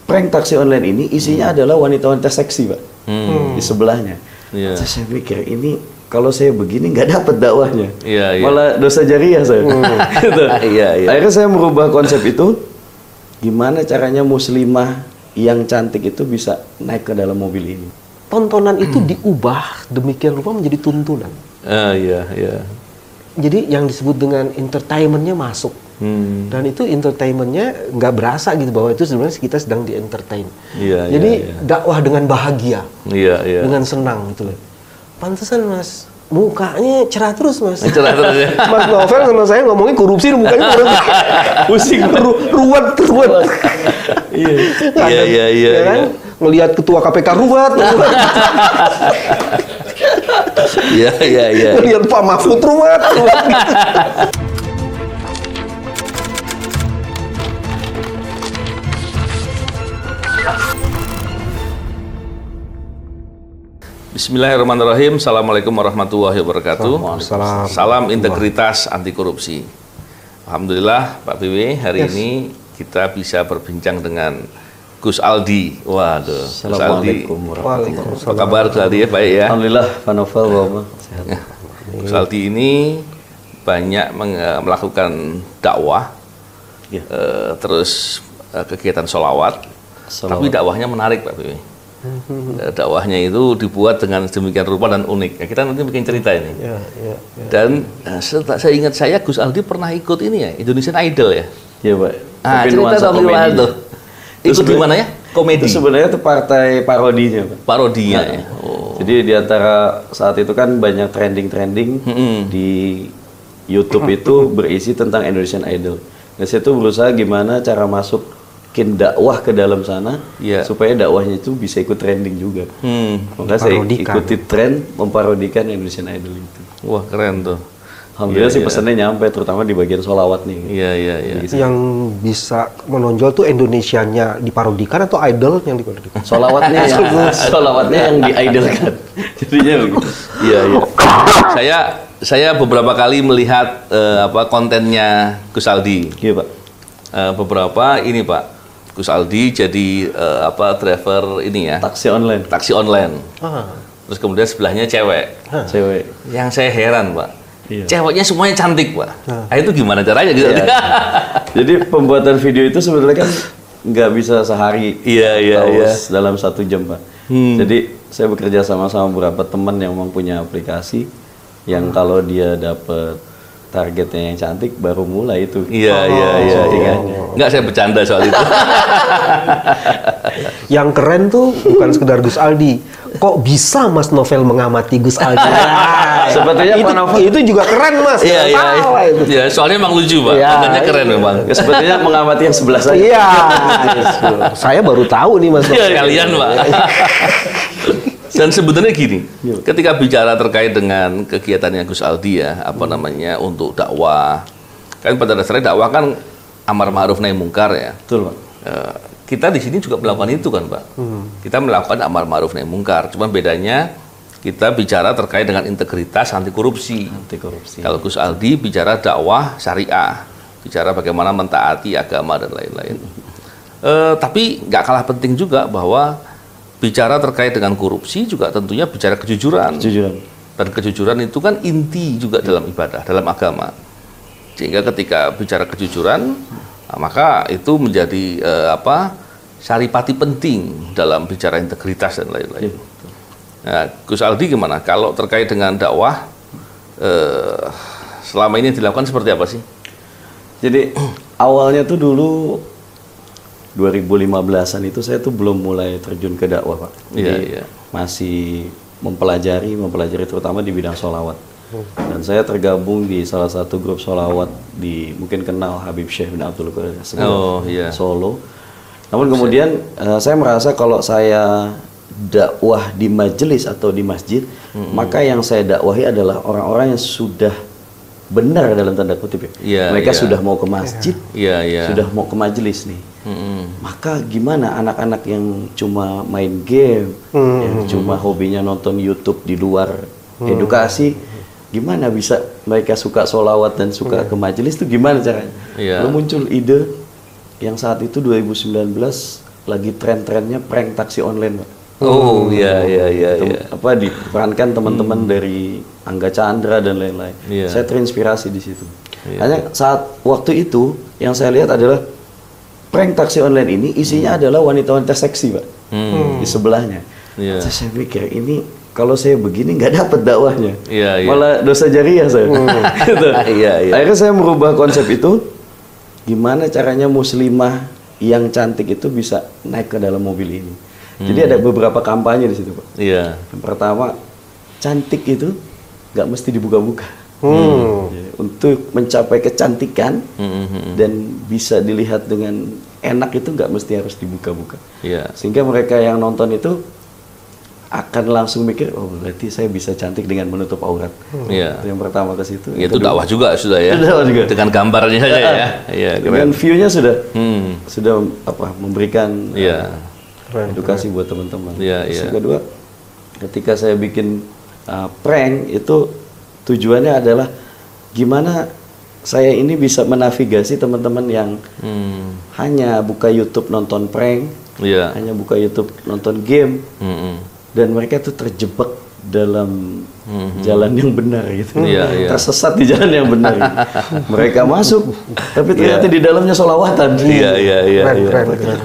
prank taksi online ini isinya adalah wanita-wanita seksi, Pak. Di sebelahnya. Terus saya mikir, ini kalau saya begini nggak dapat dakwahnya. Malah dosa jariah saya. Gitu. Akhirnya saya merubah konsep itu. Gimana caranya muslimah yang cantik itu bisa naik ke dalam mobil ini? Tontonan itu diubah demikian rupa menjadi tuntunan. Jadi yang disebut dengan entertainmentnya masuk. Dan itu entertainmentnya nggak berasa gitu bahwa itu sebenarnya kita sedang di entertain. Jadi dakwah dengan bahagia, dengan senang gitu loh. Pantesan Mas, mukanya cerah terus Mas. Cerah terus ya. Mas Novel sama saya ngomongin korupsi, mukanya pusing, ruwet. Iya kan? Ngelihat ketua KPK ruwet. Iya. Ngelihat Pak Mahfud ruwet. Bismillahirrahmanirrahim. Assalamualaikum warahmatullahi wabarakatuh. Salam integritas anti korupsi. Alhamdulillah Pak BW, hari ini kita bisa berbincang dengan Gus Aldi. Waduh, Gus Aldi. Apa kabar Gus Aldi ya? Baik ya? Alhamdulillah, Pak Novel, Bapak. Gus Aldi ini banyak melakukan dakwah, terus kegiatan sholawat. Tapi dakwahnya menarik Pak BW. Dakwahnya itu dibuat dengan sedemikian rupa dan unik. Kita nanti bikin cerita ini. Dan saya ingat Gus Aldi pernah ikut ini ya, Indonesian Idol ya. Iya Pak. Cerita dong gimana tuh? Ikut di mana ya? Komedi. Itu sebenarnya itu partai parodinya, Pak. Parodinya ya. Jadi di antara saat itu kan banyak trending di YouTube itu berisi tentang Indonesian Idol. Nah, saya tuh berusaha gimana cara masuk dakwah ke dalam sana supaya dakwahnya itu bisa ikut trending juga. Maka saya ikuti tren memparodikan Indonesian Idol itu. Wah, keren tuh. Alhamdulillah sih pesannya nyampe, terutama di bagian sholawat nih. Iya. Yang bisa menonjol tuh Indonesianya diparodikan atau idol yang diparodikan? Sholawatnya yang diidolkan. Jadinya begitu. Iya. Saya beberapa kali melihat kontennya Gus Aldi. Iya Pak. Beberapa ini Pak. Gus Aldi jadi driver ini ya. Taksi online. Terus kemudian sebelahnya cewek. Yang saya heran Pak. Ceweknya semuanya cantik Pak. Nah, itu gimana caranya gitu? Jadi pembuatan video itu sebenarnya kan nggak bisa sehari. Dalam 1 jam Pak. Jadi saya bekerja sama beberapa teman yang memang punya aplikasi yang kalau dia dapat targetnya yang cantik baru mulai itu. Iya. Enggak, saya bercanda soal itu. Yang keren tuh bukan sekedar Gus Aldi. Kok bisa Mas Novel mengamati Gus Aldi? Sebetulnya Pak Novel itu juga keren Mas. Iya, soalnya emang lucu Pak. Kontennya keren memang. Sebetulnya mengamati yang sebelah saya. Iya. Saya baru tahu nih Mas. Kalian Pak. Dan sebenarnya gini, ketika bicara terkait dengan kegiatannya Gus Aldi ya, untuk dakwah, kan pada dasarnya dakwah kan amar ma'ruf nahi mungkar ya. Betul Pak. Kita di sini juga melakukan itu kan Pak. Kita melakukan amar ma'ruf nahi mungkar, cuma bedanya kita bicara terkait dengan integritas anti korupsi. Kalau Gus Aldi bicara dakwah syariah, bicara bagaimana mentaati agama dan lain-lain. Tapi nggak kalah penting juga bahwa bicara terkait dengan korupsi juga tentunya bicara kejujuran. Dan kejujuran itu kan inti juga dalam ibadah, dalam agama. Sehingga ketika bicara kejujuran, maka itu menjadi saripati penting dalam bicara integritas dan lain-lain. Nah, Gus Aldi gimana? Kalau terkait dengan dakwah, selama ini dilakukan seperti apa sih? Jadi awalnya tuh dulu 2015-an itu saya tuh belum mulai terjun ke dakwah Pak. Jadi masih mempelajari terutama di bidang sholawat. Dan saya tergabung di salah satu grup sholawat di, mungkin kenal Habib Syekh bin Abdul Qadir Solo. Namun kemudian saya merasa kalau saya dakwah di majelis atau di masjid, maka yang saya dakwahi adalah orang-orang yang sudah benar dalam tanda kutip ya. Mereka sudah mau ke masjid, sudah mau ke majelis nih. Maka gimana anak-anak yang cuma main game, yang cuma hobinya nonton YouTube di luar edukasi, gimana bisa mereka suka sholawat dan suka ke majelis itu gimana caranya? Lalu muncul ide yang saat itu 2019 lagi tren-trennya prank taksi online, Pak. Oh iya. Apa diperankan teman-teman dari Angga Chandra dan lain-lain. Saya terinspirasi di situ. Hanya saat waktu itu yang saya lihat adalah prank taksi online ini isinya adalah wanita-wanita seksi, Pak. Di sebelahnya. Saya pikir ini kalau saya begini nggak dapat dakwahnya. Malah dosa jariah saya. Gitu. Akhirnya saya merubah konsep itu. Gimana caranya muslimah yang cantik itu bisa naik ke dalam mobil ini. Jadi ada beberapa kampanye di situ, Pak. Yang pertama, cantik itu nggak mesti dibuka-buka. Untuk mencapai kecantikan dan bisa dilihat dengan enak itu nggak mesti harus dibuka-buka. Sehingga mereka yang nonton itu akan langsung mikir, oh berarti saya bisa cantik dengan menutup aurat. Itu yang pertama ke situ. Itu dakwah juga sudah ya. Juga. Dengan gambarnya saja ya. Dengan view-nya sudah memberikan edukasi buat teman-teman. Yang kedua, ketika saya bikin prank itu tujuannya adalah gimana saya ini bisa menavigasi teman-teman yang hanya buka YouTube nonton prank, hanya buka YouTube nonton game, dan mereka tuh terjebak dalam jalan yang benar gitu, tersesat di jalan yang benar. Gitu. Mereka masuk, tapi ternyata di dalamnya sholawatan.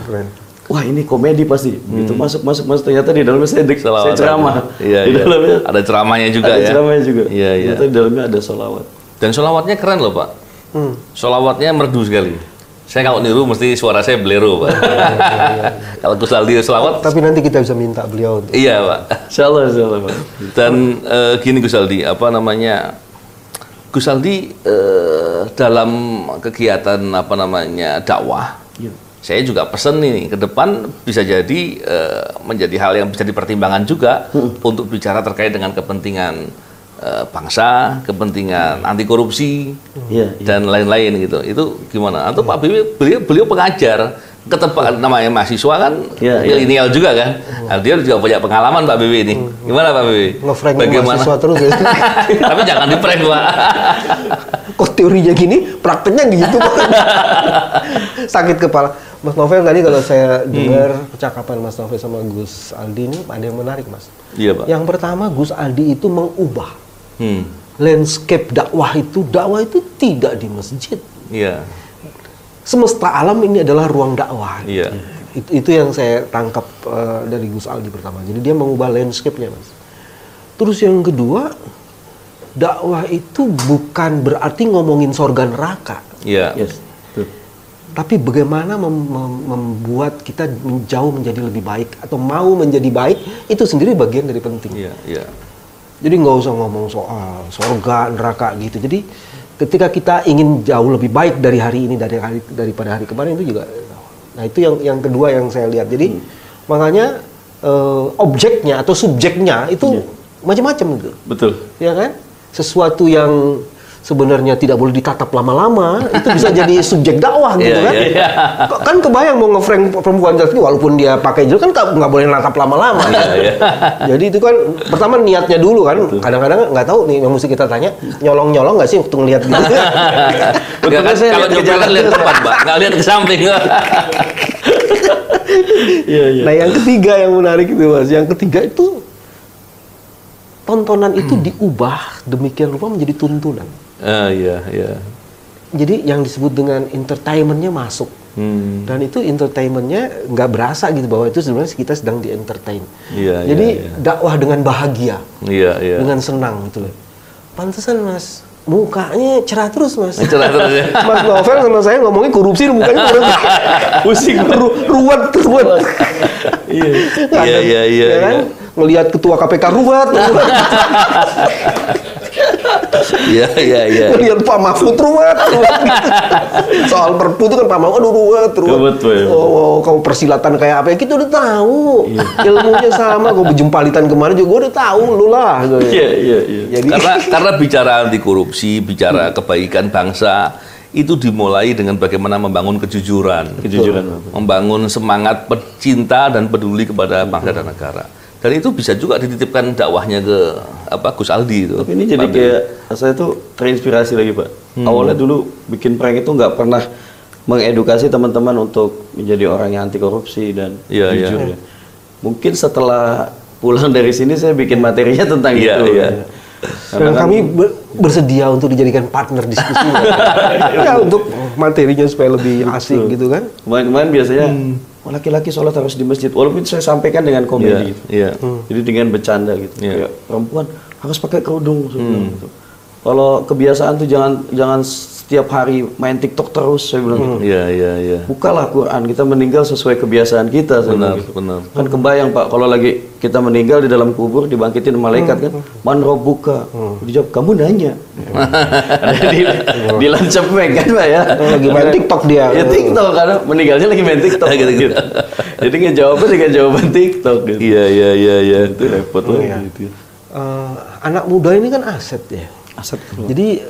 Keren. Wah ini komedi pasti. Begitu masuk ternyata di dalamnya saya ceramah. Di dalamnya ada ceramahnya juga ada ceramahnya juga. Ternyata di dalamnya ada sholawat. Dan sholawatnya keren loh, Pak. Sholawatnya merdu sekali. Saya kalau niru mesti suara saya bolero, Pak. Kalau Gus Aldi sholawat. Tapi nanti kita bisa minta beliau. Iya, Pak. Insyaallah, Pak. Dan gini Gus Aldi, Gus Aldi dalam kegiatan dakwah. Saya juga pesen nih ke depan bisa jadi menjadi hal yang bisa dipertimbangkan juga untuk bicara terkait dengan kepentingan bangsa, kepentingan anti korupsi dan lain-lain gitu. Itu gimana? Atau Pak Bibi beliau pengajar, namanya mahasiswa kan milenial juga kan. Nah, dia juga banyak pengalaman Pak Bibi ini. Gimana Pak Bibi? Nge-prank mahasiswa terus ya. Tapi jangan di-prank, Pak. Kok teorinya gini, prakteknya gitu Pak. Sakit kepala. Mas Novel tadi kalau saya dengar percakapan Mas Novel sama Gus Aldi ini ada yang menarik, Mas. Iya, Pak. Yang pertama, Gus Aldi itu mengubah landscape dakwah itu tidak di masjid. Semesta alam ini adalah ruang dakwah. Itu yang saya tangkap dari Gus Aldi pertama. Jadi dia mengubah landscape-nya, Mas. Terus yang kedua, dakwah itu bukan berarti ngomongin sorga neraka. Tapi bagaimana membuat kita jauh menjadi lebih baik atau mau menjadi baik, itu sendiri bagian dari penting. Jadi nggak usah ngomong soal sorga, neraka gitu. Jadi ketika kita ingin jauh lebih baik dari hari ini daripada hari kemarin itu juga. Nah itu yang kedua yang saya lihat. Jadi makanya objeknya atau subjeknya itu macam-macam gitu. Betul. Ya kan? Sesuatu yang sebenarnya tidak boleh ditatap lama-lama itu bisa jadi subjek dakwah gitu kan. Kan kebayang mau nge-prank perempuan cantik walaupun dia pakai jilbab kan nggak boleh natap lama-lama. Jadi itu kan pertama niatnya dulu kan. Kadang-kadang nggak tahu nih yang mesti kita tanya nyolong-nyolong nggak sih waktu ngelihat gitu. Kan kalau jalan lihat depan, Pak, nggak lihat ke samping. Nah yang ketiga yang menarik itu Mas, yang ketiga itu tontonan itu diubah demikian rupa menjadi tuntunan. Jadi yang disebut dengan entertainmentnya masuk. Dan itu entertainmentnya nggak berasa gitu bahwa itu sebenarnya kita sedang di entertain. Jadi dakwah dengan bahagia, dengan senang gitu loh. Pantesan Mas, mukanya cerah terus Mas. Cerah terus ya. Mas Novel sama saya ngomongin korupsi, mukanya pusing, ruwet. Iya kan? Ngelihat ketua KPK ruwet. Ngelihat Pak Mahfud ruwet. Soal perpu itu kan Pak Mahfud ruwet. Oh, kamu persilatan kayak apa? Kita udah tahu. Ilmunya sama. Kau berjumpalitan kemarin juga udah tahu lu lah. Jadi karena bicara anti korupsi, bicara kebaikan bangsa itu dimulai dengan bagaimana membangun kejujuran, membangun semangat pecinta dan peduli kepada bangsa dan negara. Dan itu bisa juga dititipkan dakwahnya ke Gus Aldi itu. Tapi ini jadi kayak saya tuh terinspirasi lagi Pak. Awalnya dulu bikin prank itu nggak pernah mengedukasi teman-teman untuk menjadi orang yang anti korupsi dan jujur ya. Mungkin setelah pulang dari sini saya bikin materinya tentang itu ya. Dan kami bersedia untuk dijadikan partner diskusi ya, untuk materinya supaya lebih asik gitu kan. Kemarin biasanya laki-laki sholat harus di masjid, walaupun saya sampaikan dengan komedi gitu. Jadi dengan bercanda gitu. Ya, perempuan harus pakai kerudung gitu. Kalau kebiasaan tuh jangan setiap hari main TikTok terus, saya bilang gitu. Iya. Bukalah Quran, kita meninggal sesuai kebiasaan kita. Benar. Kan kebayang Pak, kalau lagi kita meninggal di dalam kubur, dibangkitin malaikat kan, man robbuka, dijawab, kamu nanya. Dilancap kan Pak ya. Lagi main TikTok dia. Ya TikTok, karena meninggalnya lagi main TikTok gitu. Jadi ngejawabnya dengan jawaban TikTok gitu. Iya. Itu repot lah gitu. Anak muda ini kan aset ya. Aset. Jadi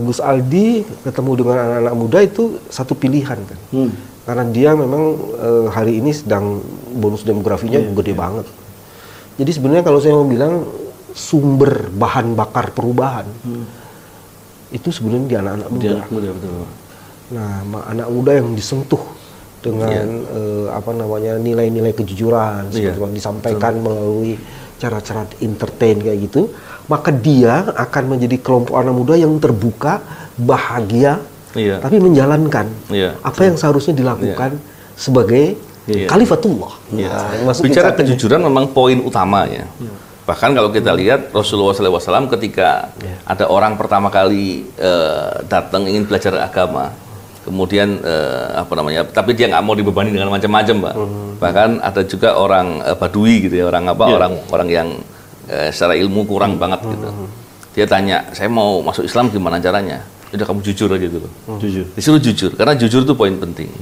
Gus Aldi ketemu dengan anak-anak muda itu satu pilihan kan. Karena dia memang hari ini sedang bonus demografinya gede banget. Jadi sebenarnya kalau saya mau bilang sumber bahan bakar perubahan itu sebenarnya di anak-anak muda. Betul. Nah, anak muda yang disentuh dengan nilai-nilai kejujuran seperti yang disampaikan melalui cara-cara entertain kayak gitu, maka dia akan menjadi kelompok anak muda yang terbuka, bahagia, tapi menjalankan apa yang seharusnya dilakukan sebagai Khalifatullah. Bicara kejujuran memang poin utama ya. Bahkan kalau kita lihat Rasulullah SAW ketika ada orang pertama kali datang ingin belajar agama, kemudian tapi dia nggak mau dibebani dengan macam-macam, Pak. Bahkan ada juga orang Badui gitu ya, orang yang secara ilmu kurang banget gitu. Dia tanya, saya mau masuk Islam gimana caranya? Udah kamu jujur aja dulu. Disuruh jujur, karena jujur itu poin penting.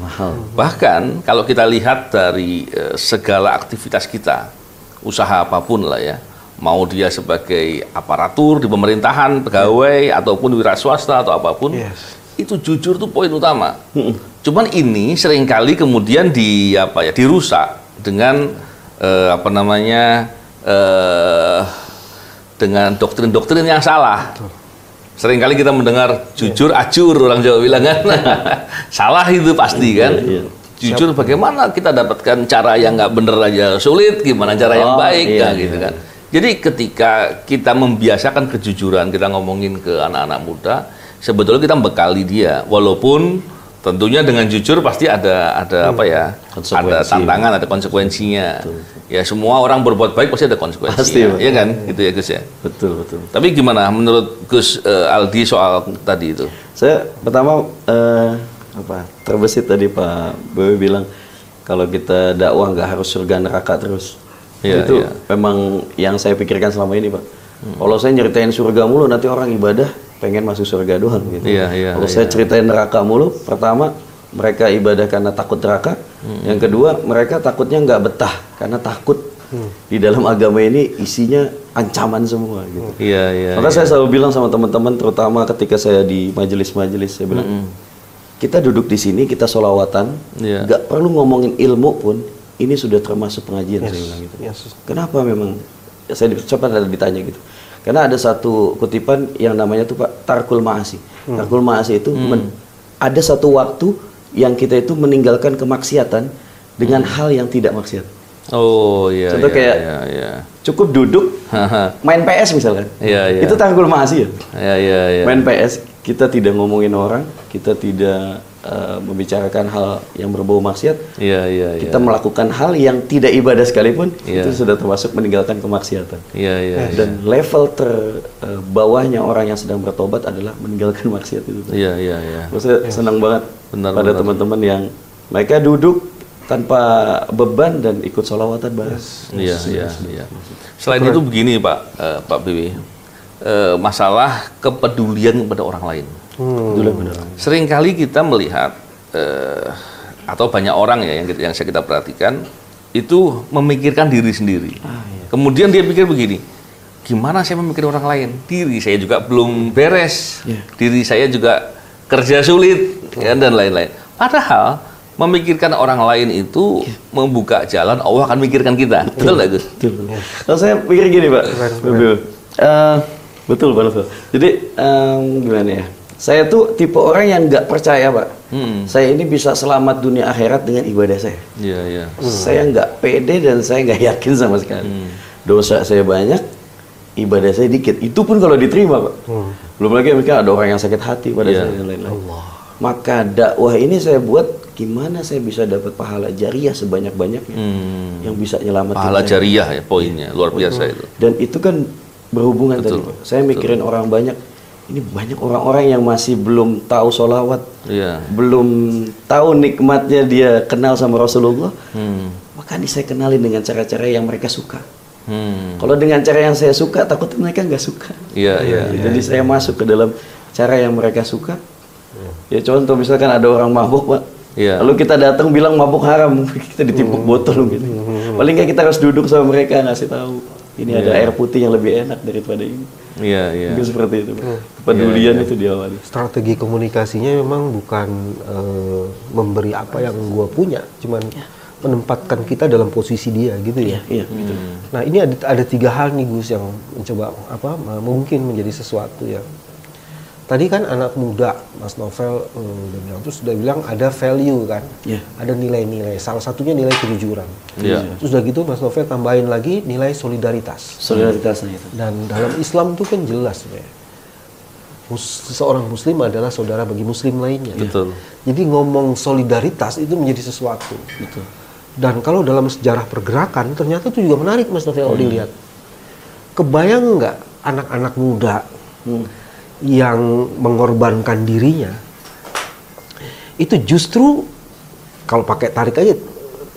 Bahkan kalau kita lihat dari segala aktivitas kita, usaha apapun lah ya, mau dia sebagai aparatur di pemerintahan, pegawai ataupun wira swasta atau apapun. Itu jujur tuh poin utama. Cuman ini seringkali kemudian dirusak dengan dengan doktrin-doktrin yang salah. Seringkali kita mendengar jujur acur, orang Jawa bilang kan. Salah itu pasti kan. Jujur bagaimana kita dapatkan cara yang nggak bener aja sulit, gimana cara yang baik gitu kan. Jadi ketika kita membiasakan kejujuran, kita ngomongin ke anak-anak muda, sebetulnya kita bekali dia, walaupun tentunya dengan jujur pasti ada ada tantangan, ada konsekuensinya. Betul. Ya semua orang berbuat baik pasti ada konsekuensinya, ya kan, gitu ya Gus ya. Betul. Tapi gimana menurut Gus Aldi soal tadi itu? Saya pertama terbesit tadi Pak Boy bilang kalau kita dakwah nggak harus surga neraka terus. Memang yang saya pikirkan selama ini Pak. Kalau saya nyeritain surga mulu nanti orang ibadah pengen masuk surga doang gitu. Kalau saya ceritain neraka mulu, pertama mereka ibadah karena takut neraka, yang kedua mereka takutnya nggak betah karena takut di dalam agama ini isinya ancaman semua gitu. Maka saya selalu bilang sama teman-teman, terutama ketika saya di majelis-majelis, saya bilang kita duduk di sini, kita sholawatan, nggak perlu ngomongin ilmu pun, ini sudah termasuk pengajian. Saya bilang gitu. Kenapa memang? Saya coba ada ditanya gitu. Karena ada satu kutipan yang namanya tuh Pak tarkul ma'asi. Tarkul ma'asi itu ada satu waktu yang kita itu meninggalkan kemaksiatan dengan hal yang tidak maksiat. Contoh kayak cukup duduk main PS misalkan. Itu tarkul ma'asi ya. Main PS, kita tidak ngomongin orang, kita tidak membicarakan hal yang berbau maksiat. Kita melakukan hal yang tidak ibadah sekalipun, itu sudah termasuk meninggalkan kemaksiatan. Dan level terbawahnya orang yang sedang bertobat adalah meninggalkan maksiat itu. Saya senang banget pada teman-teman yang mereka duduk tanpa beban dan ikut sholawatan bareng. Selain itu begini Pak BW, masalah kepedulian kepada orang lain. Seringkali kita melihat atau banyak orang ya yang kita perhatikan itu memikirkan diri sendiri. Kemudian dia pikir begini, gimana saya memikirkan orang lain? Diri saya juga belum beres, diri saya juga kerja sulit kan, dan lain-lain. Padahal memikirkan orang lain itu membuka jalan, Allah akan memikirkan kita. Betul nggak Gus? Kalau saya pikir gini Pak, betul. Jadi gimana ya? Saya tuh tipe orang yang nggak percaya, Pak. Saya ini bisa selamat dunia akhirat dengan ibadah saya. Saya nggak pede dan saya nggak yakin sama sekali. Dosa saya banyak, ibadah saya dikit. Itu pun kalau diterima, Pak. Belum lagi mungkin ada orang yang sakit hati pada saya dan lain-lain. Maka dakwah ini saya buat gimana saya bisa dapat pahala jariah sebanyak-banyaknya yang bisa nyelamatin pahala jariah ya poinnya, luar biasa itu. Dan itu kan berhubungan tadi, Pak. Saya mikirin orang banyak. Ini banyak orang-orang yang masih belum tahu sholawat, belum tahu nikmatnya dia kenal sama Rasulullah. Maka ini saya kenalin dengan cara-cara yang mereka suka. Kalau dengan cara yang saya suka, takut mereka nggak suka. Jadi saya masuk ke dalam cara yang mereka suka. Ya contoh misalkan ada orang mabuk, Pak. Lalu kita datang bilang mabuk haram, kita ditimpuk botol gitu. Paling nggak kita harus duduk sama mereka ngasih tahu. Ini ada air putih yang lebih enak daripada ini. Mungkin seperti itu. Pedulian itu diawali. Strategi komunikasinya memang bukan memberi apa yang gua punya, cuman menempatkan kita dalam posisi dia gitu ya. Gitu. Nah, ini ada 3 hal nih Gus yang mencoba mungkin menjadi sesuatu ya. Tadi kan anak muda, Mas Novel udah bilang, terus sudah bilang ada value kan, ada nilai-nilai. Salah satunya nilai kejujuran. Terus udah gitu Mas Novel tambahin lagi nilai solidaritas. Solidaritasnya itu. Dan dalam Islam itu kan jelas ya. Seorang Muslim adalah saudara bagi Muslim lainnya. Betul. Jadi ngomong solidaritas itu menjadi sesuatu. Betul. Dan kalau dalam sejarah pergerakan ternyata itu juga menarik Mas Novel kalau dilihat. Kebayang nggak anak-anak muda yang mengorbankan dirinya itu justru kalau pakai tarik aja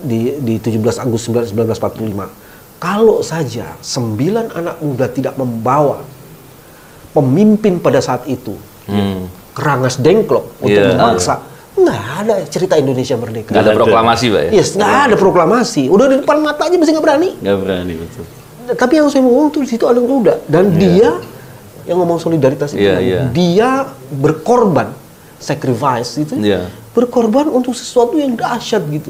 di 17 Agustus 1945, kalau saja 9 anak muda tidak membawa pemimpin pada saat itu kerangas dengklok untuk memaksa, nggak ada cerita Indonesia merdeka. Nggak ada proklamasi, Pak ya? Nggak ada proklamasi. Udah di depan mata aja masih nggak berani. Nggak berani, betul. Tapi yang saya ngomong tuh di situ anak muda dan dia yang ngomong solidaritas itu, dia berkorban, sacrifice itu, berkorban untuk sesuatu yang dahsyat gitu.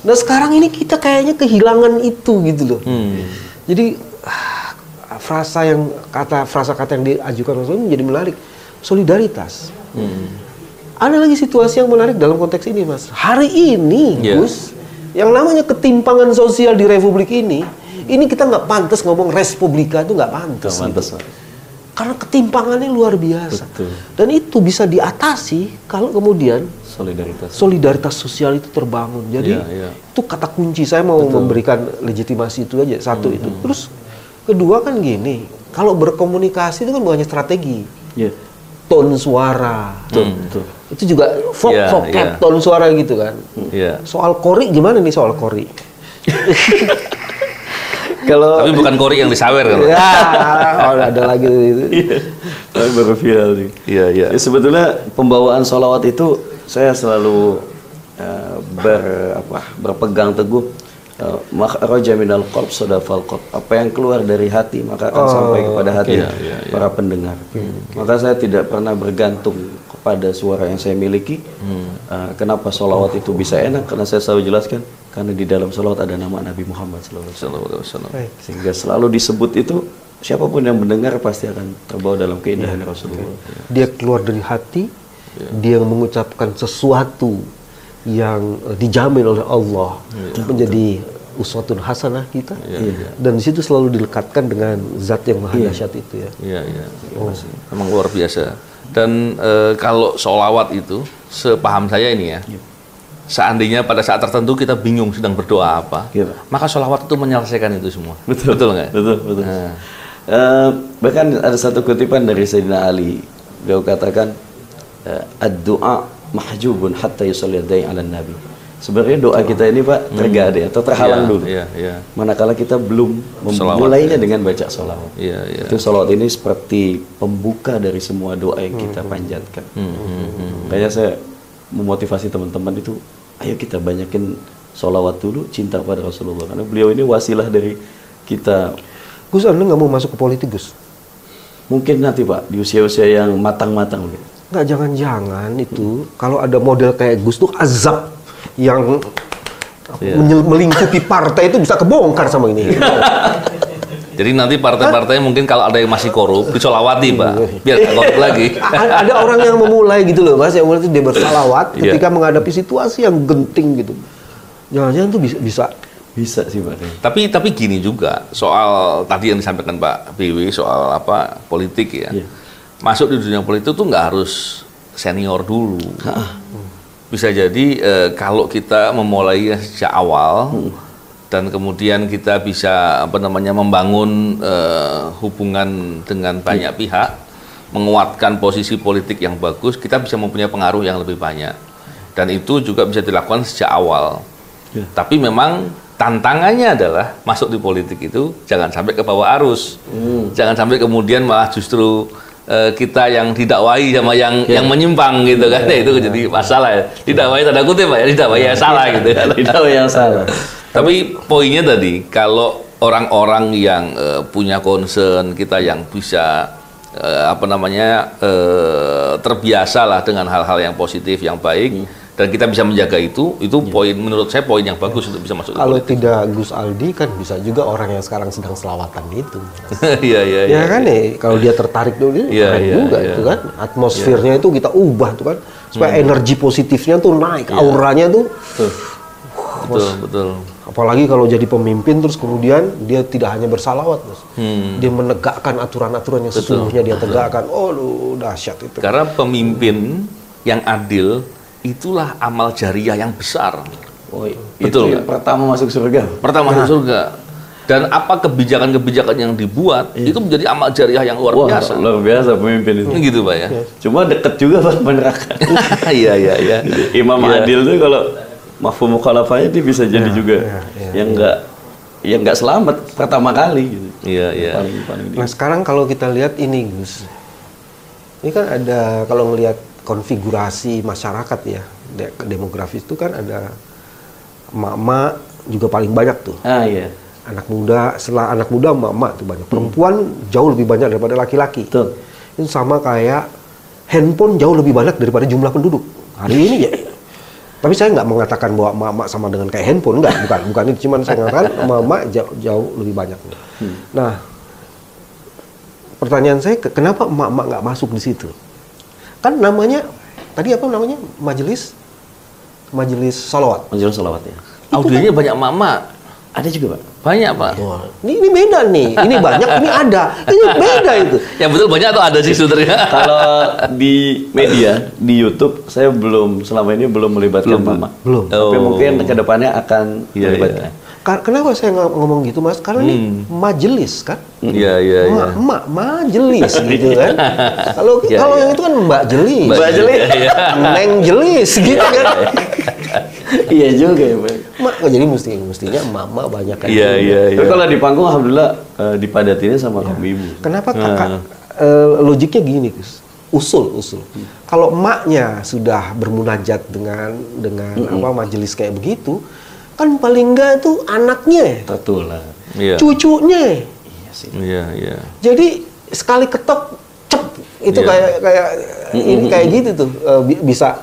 Nah sekarang ini kita kayaknya kehilangan itu gitu loh. Jadi frasa kata yang diajukan Rasulullah menjadi menarik, solidaritas. Ada lagi situasi yang menarik dalam konteks ini, Mas. Hari ini, Gus, yang namanya ketimpangan sosial di Republik ini kita nggak pantas ngomong respublika itu nggak pantas. Karena ketimpangannya luar biasa. Betul. Dan itu bisa diatasi kalau kemudian solidaritas sosial itu terbangun. Jadi itu kata kunci. Saya mau memberikan legitimasi itu aja. Satu itu. Terus kedua kan gini, kalau berkomunikasi itu kan bukan hanya strategi. Tone suara. Itu juga vocab tone suara gitu kan. Soal kori gimana nih soal kori? Tapi bukan kori yang disawer kan? Ada lagi itu. Baru viral nih. Ya, sebetulnya pembawaan sholawat itu saya selalu berpegang teguh. Makhraja minal qalb sadafal qalb. Apa yang keluar dari hati maka akan sampai kepada hati para pendengar. Maka saya tidak pernah bergantung kepada suara yang saya miliki. Kenapa sholawat itu bisa enak? Karena saya selalu jelaskan. Karena di dalam sholawat ada nama Nabi Muhammad SAW. Sehingga selalu disebut itu, siapapun yang mendengar pasti akan terbawa dalam keindahan Rasulullah. Dia keluar dari hati, dia mengucapkan sesuatu yang dijamin oleh Allah menjadi uswatun hasanah kita. Dan di situ selalu dilekatkan dengan zat yang maha dahsyat itu ya. Memang luar biasa. Dan kalau sholawat itu, sepaham saya ini ya, seandainya pada saat tertentu kita bingung sedang berdoa apa, maka sholawat itu menyelesaikan itu semua. Betul nggak? Betul. Bahkan ada satu kutipan dari Sayyidina Ali, beliau katakan, ad-du'a mahjubun hatta yusalli ad-da'i 'ala nabi. Sebenarnya doa kita ini Pak tergade atau terhalang dulu. Manakala kita belum memulainya dengan baca sholawat. Itu sholawat ini seperti pembuka dari semua doa yang kita panjatkan. Kayaknya saya memotivasi teman-teman itu, ayo kita banyakin sholawat dulu, cinta pada Rasulullah. Karena beliau ini wasilah dari kita. Gus, Anda nggak mau masuk ke politik, Gus? Mungkin nanti Pak, di usia-usia yang matang-matang. Nggak, jangan-jangan itu, kalau ada model kayak Gus tuh azab yang melingkupi partai itu bisa kebongkar sama ini. Jadi nanti partai-partai mungkin kalau ada yang masih korup, disolawati Pak, biar nggak korup lagi. Ada orang yang memulai gitu loh Mas, yang mulai itu dia bersalawat ketika menghadapi situasi yang genting gitu. Jangan-jangan tuh bisa sih Pak. Tapi gini juga, soal tadi yang disampaikan Pak BW soal politik ya. Masuk di dunia politik tuh nggak harus senior dulu. Bisa jadi kalau kita memulai sejak awal dan kemudian kita bisa membangun hubungan dengan banyak pihak, menguatkan posisi politik yang bagus, kita bisa mempunyai pengaruh yang lebih banyak. Dan itu juga bisa dilakukan sejak awal. Tapi memang tantangannya adalah masuk di politik itu jangan sampai ke bawah arus. Jangan sampai kemudian malah justru kita yang didakwai sama yang menyimpang gitu kan. Itu jadi masalah ya. Didakwai tanda kutip Pak ya, didakwai yang salah gitu kan. Didakwai yang salah. Tapi poinnya tadi, kalau orang-orang yang punya concern, kita yang bisa terbiasa lah dengan hal-hal yang positif, yang baik, dan kita bisa menjaga itu poin, menurut saya poin yang bagus untuk bisa masuk. Kalau tidak Gus Aldi kan bisa juga orang yang sekarang sedang selawatan itu. Iya. Ya kan kalau dia tertarik dulu itu kan atmosfernya itu kita ubah tuh kan supaya energi positifnya tuh naik, auranya tuh. Betul. Apalagi kalau jadi pemimpin terus kemudian dia tidak hanya bersalawat, Mas. Dia menegakkan aturan-aturan yang sesungguhnya dia tegakkan. Oh, dahsyat itu. Karena pemimpin yang adil itulah amal jariah yang besar. Betul. Itu pertama masuk surga. Masuk surga. Dan apa kebijakan-kebijakan yang dibuat itu menjadi amal jariah yang luar biasa. Luar biasa pemimpin itu. Gitu Pak ya. Cuma deket juga Pak neraka. Iya. Imam adil tuh kalau mafhum mukhalafahnya dia bisa jadi juga yang nggak selamat pertama kali gitu. Iya. Nah sekarang kalau kita lihat ini Gus, ini kan ada kalau ngelihat konfigurasi masyarakat ya, demografis itu kan ada emak-emak juga paling banyak tuh. Iya. Anak muda, setelah anak muda emak-emak tuh banyak. Perempuan jauh lebih banyak daripada laki-laki. Betul. Itu sama kayak handphone jauh lebih banyak daripada jumlah penduduk. Hari ini ya. Tapi saya nggak mengatakan bahwa emak-emak sama dengan kayak handphone, bukan itu. Cuman saya mengatakan emak-emak jauh lebih banyak. Nah, pertanyaan saya, kenapa emak-emak nggak masuk di situ? Kan namanya, tadi apa namanya? Majelis Sholawat. Majelis Sholawat ya. Audionya banyak emak-emak. Ada juga Pak? Banyak Pak. Wah, ini beda nih. Ini banyak, ini ada. Ini beda itu. Yang betul banyak atau ada sih sebenarnya? Kalau di media, di YouTube, saya selama ini belum melibatkan mama. Belum. Tapi mungkin kedepannya akan melibatkan. Kenapa saya ngomong gitu Mas? Karena ini majelis kan? Iya. Mak majelis gitu kan? Kalau yang itu kan Mbak Jelis. Mbak Jelis. Neng Jelis gitu kan? Iya juga ya Pak. Mak, jadi mestinya emak-emak banyak kan? Iya. Tapi kalau di panggung alhamdulillah dipadatinya sama kamu ibu. Kenapa kakak? Logiknya gini Gus. Usul. Kalau emaknya sudah bermunajat dengan majelis kayak begitu, kan paling enggak itu anaknya, tertular, cucunya. Iya sih. Iya. Jadi sekali ketok cep itu kayak ini kayak gitu tuh bisa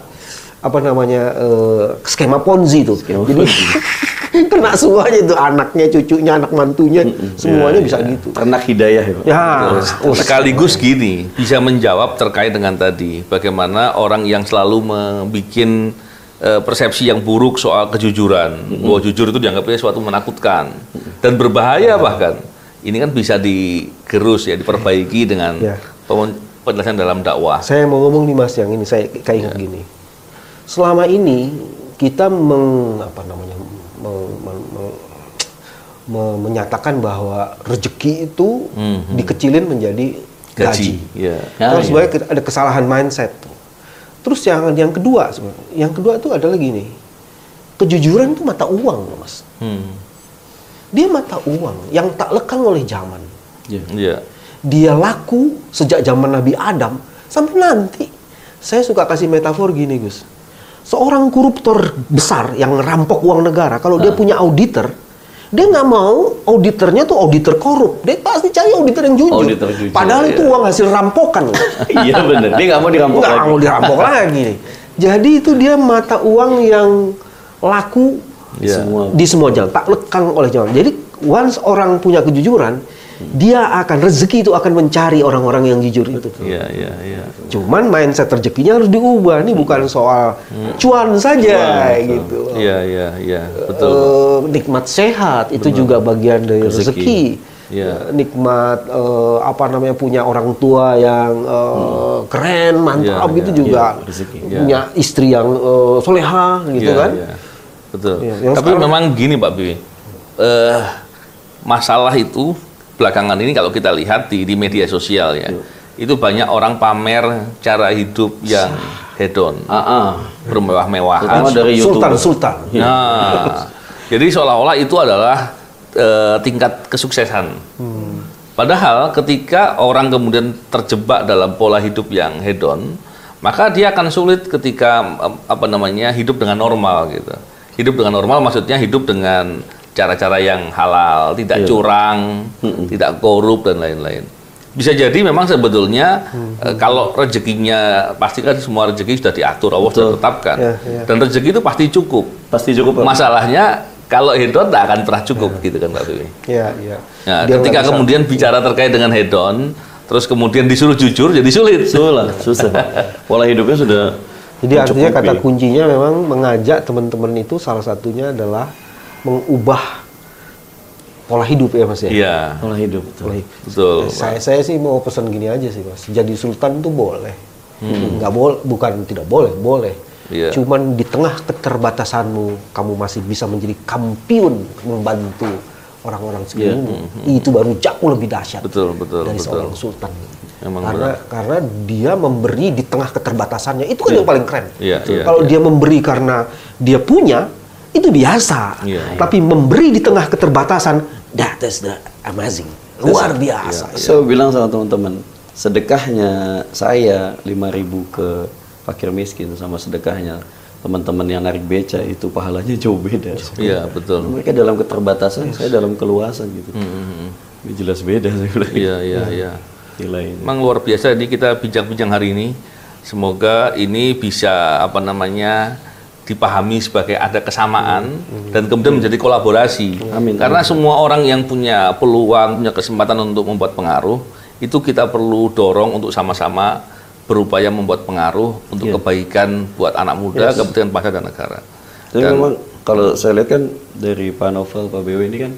skema Ponzi tuh. Jadi kena semuanya itu, anaknya, cucunya, anak mantunya, semuanya bisa gitu. Ternak hidayah ya Pak. Sekaligus gini, bisa menjawab terkait dengan tadi, bagaimana orang yang selalu membuat persepsi yang buruk soal kejujuran, bahwa jujur itu dianggapnya suatu menakutkan dan berbahaya bahkan. Ini kan bisa digerus diperbaiki dengan penjelasan dalam dakwah. Saya mau ngomong nih Mas, yang ini saya kayak ingat gini. Selama ini kita menyatakan bahwa rezeki itu dikecilin menjadi gaji. Terus sebenarnya ada kesalahan mindset. Terus yang kedua itu adalah gini, kejujuran itu mata uang Mas. Dia mata uang yang tak lekang oleh zaman. Dia laku sejak zaman Nabi Adam sampai nanti. Saya suka kasih metafor gini Gus. Seorang koruptor besar yang ngerampok uang negara, kalau dia punya auditor, dia nggak mau auditornya tuh auditor korup. Dia pasti cari auditor yang jujur. Padahal itu uang hasil rampokan. Iya benar. Dia nggak mau dirampok lagi. Nggak mau dirampok lagi. Jadi itu dia mata uang yang laku di semua jalan, tak lekang oleh zaman. Jadi once orang punya kejujuran, dia akan rezeki itu akan mencari orang-orang yang jujur itu. Iya. Cuman mindset rezekinya harus diubah. Ini bukan soal cuan saja gitu. Iya, betul. Nikmat sehat itu juga bagian dari rezeki. Nikmat punya orang tua yang keren, mantap gitu juga. Punya istri yang soleha gitu kan. Betul. Tapi memang gini Pak Bibi, masalah itu belakangan ini kalau kita lihat di media sosial ya, itu banyak orang pamer cara hidup yang hedon, bermewah-mewahan, dari sultan. Nah, jadi seolah-olah itu adalah tingkat kesuksesan. Padahal ketika orang kemudian terjebak dalam pola hidup yang hedon, maka dia akan sulit ketika hidup dengan normal gitu. Hidup dengan normal maksudnya hidup dengan cara-cara yang halal, tidak curang, tidak korup dan lain-lain. Bisa jadi memang sebetulnya kalau rezekinya, pasti kan semua rezeki sudah diatur, Allah sudah tetapkan. Dan rezeki itu pasti cukup. Masalahnya kalau hedon tak akan pernah cukup gitu kan Pak Bibi. Nah, ketika kemudian bicara terkait dengan hedon, terus kemudian disuruh jujur jadi sulit. Susah. Pola hidupnya sudah. Jadi artinya kata kuncinya memang mengajak teman-teman itu salah satunya adalah mengubah pola hidup ya Mas ya. Iya. Pola hidup. Betul. Saya sih mau pesan gini aja sih Mas. Jadi sultan itu boleh. Nggak boleh, bukan tidak boleh. Cuman di tengah keterbatasanmu, kamu masih bisa menjadi kampiun membantu orang-orang sekelilingmu. Itu baru jauh lebih dahsyat dari seorang sultan. Karena dia memberi di tengah keterbatasannya, itu kan yang paling keren. Kalau dia memberi karena dia punya, itu biasa. Tapi memberi di tengah keterbatasan, that is the amazing. Luar biasa. Saya bilang sama teman-teman, sedekahnya saya 5.000 ke fakir miskin sama sedekahnya teman-teman yang narik beca itu pahalanya jauh beda. Iya, betul. Mereka dalam keterbatasan, saya dalam keluasan gitu. Ini jelas beda saya bilang. Iya. Nilai. Memang luar biasa ini kita bincang-bincang hari ini. Semoga ini bisa dipahami sebagai ada kesamaan dan kemudian menjadi kolaborasi. Amin. Karena semua orang yang punya peluang, punya kesempatan untuk membuat pengaruh, itu kita perlu dorong untuk sama-sama berupaya membuat pengaruh untuk kebaikan buat anak muda, kepentingan bangsa dan negara. Jadi memang kalau saya lihat kan dari Pak Novel, Pak BW ini kan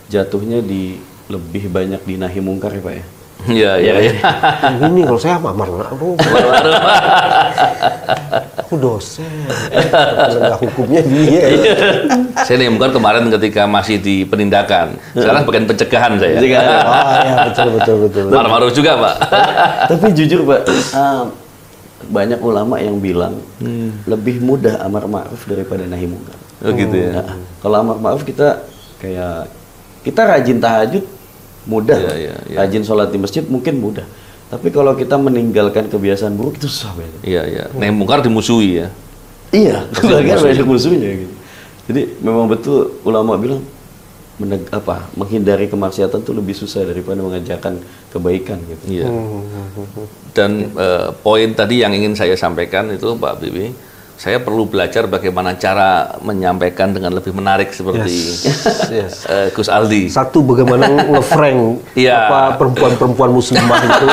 jatuhnya di lebih banyak di nahi mungkar ya Pak ya? Iya. Ini kalau saya amar ma'ruf. Aku dosen. Penegak hukumnya dia. Saya nahi mungkar kemarin ketika masih di penindakan. Sekarang bagian pencegahan saya. Betul. Amar ma'ruf juga Pak. Tapi jujur Pak, banyak ulama yang bilang lebih mudah amar ma'ruf daripada nahi mungkar. Oh gitu ya. Kalau amar ma'ruf kita rajin tahajud mudah, rajin sholat di masjid mungkin mudah. Tapi kalau kita meninggalkan kebiasaan buruk itu susah banget. Iya. Nahi mungkar dimusuhi ya. Iya, bahkan banyak musuhnya gitu. Jadi memang betul ulama bilang menghindari kemaksiatan itu lebih susah daripada mengajarkan kebaikan gitu. Iya. Dan poin tadi yang ingin saya sampaikan itu Pak Bibi, saya perlu belajar bagaimana cara menyampaikan dengan lebih menarik seperti Gus Aldi. Satu, bagaimana nge-frank perempuan-perempuan muslimah itu.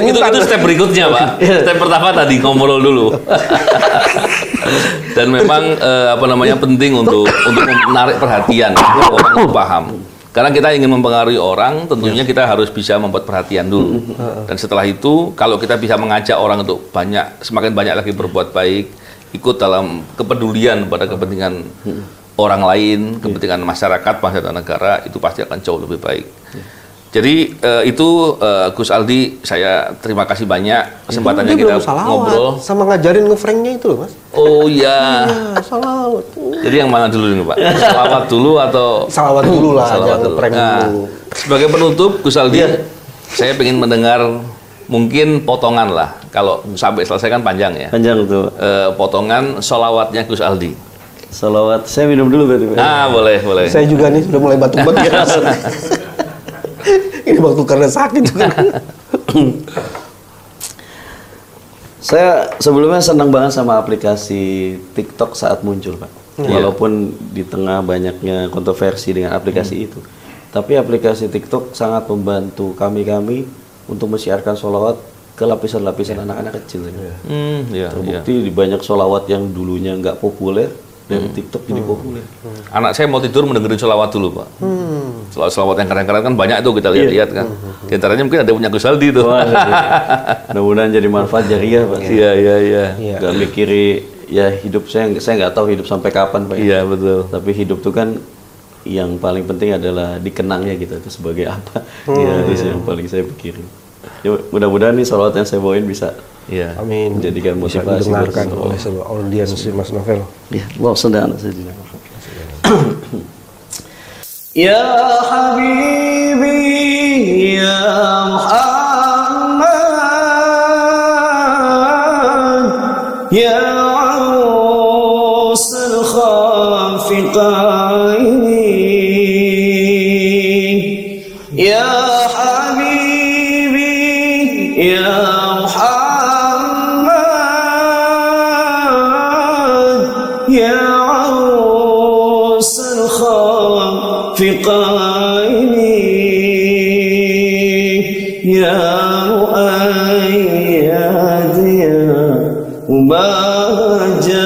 Itu step berikutnya Pak. Step pertama tadi ngobrol dulu. Dan memang penting untuk menarik perhatian orang untuk paham. Karena kita ingin mempengaruhi orang, tentunya kita harus bisa membuat perhatian dulu. Dan setelah itu, kalau kita bisa mengajak orang untuk semakin banyak lagi berbuat baik, ikut dalam kepedulian pada kepentingan orang lain, kepentingan masyarakat, bangsa dan negara, itu pasti akan jauh lebih baik. Jadi itu Gus Aldi, saya terima kasih banyak kesempatannya kita ngobrol. Sama ngajarin nge-franknya itu loh Mas. Oh iya. Salawat. Jadi yang mana dulu nih Pak? Salawat dulu atau? Salawat dulu lah, jangan prank dulu. Sebagai penutup Gus Aldi, saya ingin mendengar mungkin potongan lah. Kalau sampai selesai kan panjang ya. Panjang tuh. Potongan salawatnya Gus Aldi. Salawat, saya minum dulu berarti. Boleh. Saya juga nih sudah mulai batuk-batuk. Ini waktu karena sakit juga. Saya sebelumnya senang banget sama aplikasi TikTok saat muncul Pak. Walaupun di tengah banyaknya kontroversi dengan aplikasi itu, Tapi aplikasi TikTok sangat membantu kami untuk mensiarkan sholawat ke lapisan-lapisan anak-anak kecil. Terbukti di banyak sholawat yang dulunya nggak populer, dari TikTok jadi populer. Anak saya mau tidur mendengarin sholawat dulu, Pak. Sholawat yang keren-keren kan banyak tuh kita lihat-lihat kan. Di antaranya mungkin ada punya Gus Aldi tuh. Mudah-mudahan jadi manfaat jariah, Pak. Iya. Gak mikiri ya hidup saya nggak tahu hidup sampai kapan, Pak. Iya, betul. Tapi hidup tuh kan yang paling penting adalah dikenangnya gitu, itu sebagai apa. Itu yang paling saya pikirin. Ya, mudah-mudahan nih sholawat yang saya bawain bisa amin menjadikan bisa motivasi didengarkan oleh seluruh audiens Mas Novel. Ya, wow, sedang saja. Ya Habibi ya Muhammad ya Ausul Khafiqaini ya Habibi ya Muhammad ya Ausul Khafiqaini ya Mu'ayyad ya Mubajjad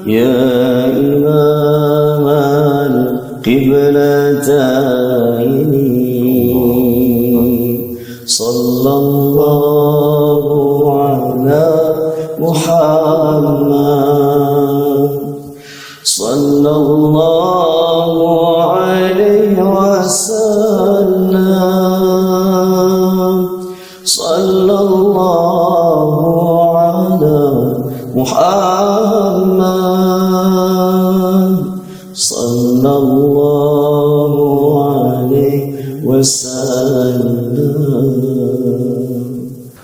ya Imam al-Qiblataini sallallahu ala Muhammad sallallahu alaihi wasallam sallallahu ala Muhammad sallallahu alaihi wasallam.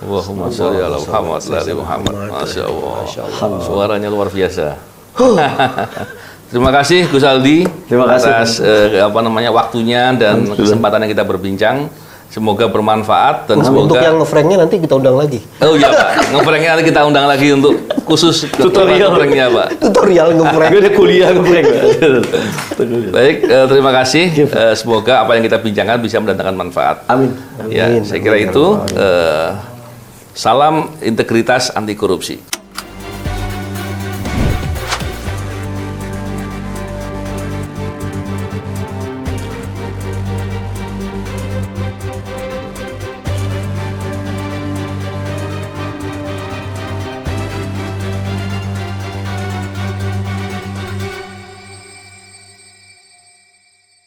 Allahumma sholli ala Muhammad wa ala Muhammad. Masya Allah. Suaranya luar biasa. Terima kasih Gus Aldi. Terima kasih atas waktunya dan kesempatan yang kita berbincang. Semoga bermanfaat dan semoga untuk yang ngefranknya nanti kita undang lagi. Oh iya Pak, ngefranknya nanti kita undang lagi untuk khusus tutorial ngefranknya Pak. Tutorial ngefrank. Ada kuliah ngefrank. Baik, terima kasih. Semoga apa yang kita bincangkan bisa mendatangkan manfaat. Amin. Ya, saya kira itu. Salam integritas anti korupsi.